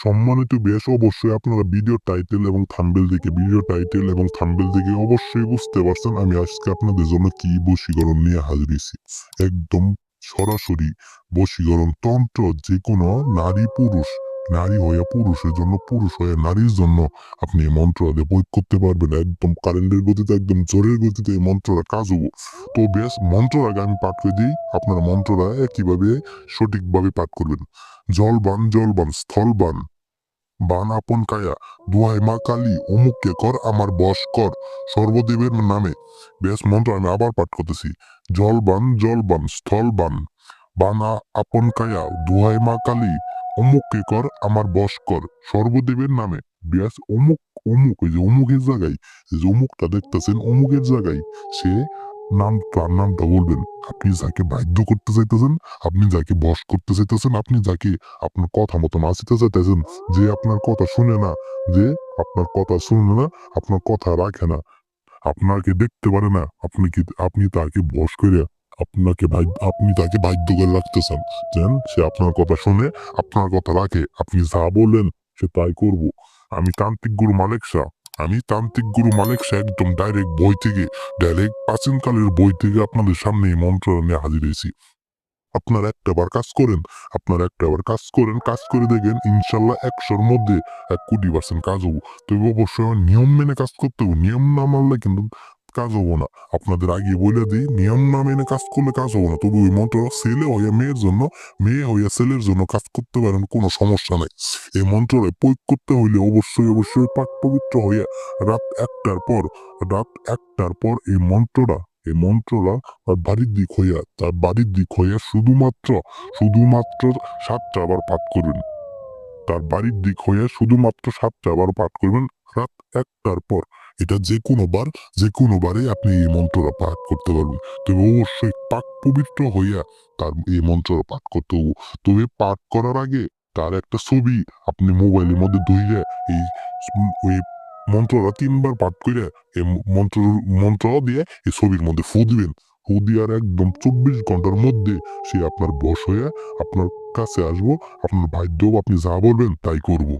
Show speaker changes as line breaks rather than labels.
সম্মানিত বেশ অবশ্যই আপনারা ভিডিও টাইটেল এবং থাম্বনেল দেখে অবশ্যই বুঝতে পারছেন আমি আজকে আপনাদের জন্য কি বশীকরণ নিয়ে হাজির হয়েছি। একদম সরাসরি বশীকরণ তন্ত্র, যে কোনো নারী পুরুষ, নারী হয়ে পুরুষের জন্য, পুরুষ হয়ে নারীর জন্য আপনি এই মন্ত্রটা দিয়ে প্রয়োগ করতে পারবেন। একদম কারেন্টের গতিতে, একদম জোরের গতিতে এই মন্ত্রটা কাজ হবো। তো বেশ, মন্ত্রর আগে আমি পাঠ করে দিই, আপনারা মন্ত্রটা একইভাবে সঠিকভাবে পাঠ করবেন। জলবান জলবান স্থলবান, বান আপন কায়া, দোহাই মা কালী, অমুককে কর আমার বশ কর সর্বদেবের নামে। বেশ, মন্ত্র আমি আবার পাঠ করতেছি। জলবান জলবান স্থলবান, বানা আপন কায়া, দোহাই মা কালী, অমুককে কর আমার বশ কর সর্বদেবের নামে। বেশ, অমুক অমুক, ওই যে অমুকের জায়গায়, যে অমুকটা দেখতেছেন, অমুকের জায়গায় সে তার নামটা বলবেন। আপনি যাকে বাধ্য করতে চাইতেছেন, আপনি যাকে বশ করতে চাইতেছেন, আপনি যাকে আপনার কথা মতো নাচিতে চাইতেছেন, যে আপনার কথা শুনে না, যে আপনার কথা শুনে না, আপনার কথা রাখে না, আপনাকে দেখতে পারে না, আপনি তাকে বশ করে আপনি তাকে বাধ্য করে রাখতেছেন যেন সে আপনার কথা শুনে, আপনার কথা রাখে, আপনি যা বললেন সে তাই করব। আমি তান্ত্রিক গুরু মালিক শাহ, একদম ডাইরেক্ট প্রাচীনকালের বই থেকে আপনাদের সামনে এই মন্ত্র নিয়ে হাজির হয়েছি। আপনারা একটাবার কাজ করেন, কাজ করে দেখেন, ইনশাল্লাহ 100-র মধ্যে 1,000,000% কাজ হবো। তবে অবশ্যই আমার নিয়ম মেনে কাজ করতে হবে, নিয়ম না মানলে কিন্তু কাজ হবো না। আপনাদের আগে বলে দিই, নিয়ম না মেনে কাজ করলে কাজ হবো না। তবে ওই মন্ত্র ছেলে হইয়া মেয়ের জন্য, মেয়ে হইয়া ছেলের জন্য কাজ করতে পারেন, কোনো সমস্যা নাই। এই মন্ত্রটা প্রয়োগ করতে হইলে অবশ্যই পাক পবিত্র হইয়া রাত 1টার পর এই মন্ত্রটা তার বাড়ির দিক হইয়া শুধুমাত্র 7টা আবার পাঠ করবেন। তার বাড়ির দিক হইয়া শুধুমাত্র 7টা আবার পাঠ করবেন রাত 1টার পর। এটা যে কোনো বারে আপনি এই মন্ত্রটা পাঠ করতে পারবেন। তবে অবশ্যই পাক পবিত্র হইয়া তার এই মন্ত্রটা পাঠ করতে হবে। তবে পাঠ করার আগে তার একটা ছবি আপনি মোবাইলের মধ্যে ধইরা ওই মন্ত্রটা 3বার পাঠ করে এই মন্ত্র দিয়ে এই ছবির মধ্যে ফু দিবেন। ফু দিয়ার একদম 24 ঘন্টার মধ্যে সে আপনার বশ হয়ে আপনার কাছে আসবো। আপনার বাধ্য, আপনি যা বলবেন তাই করবো।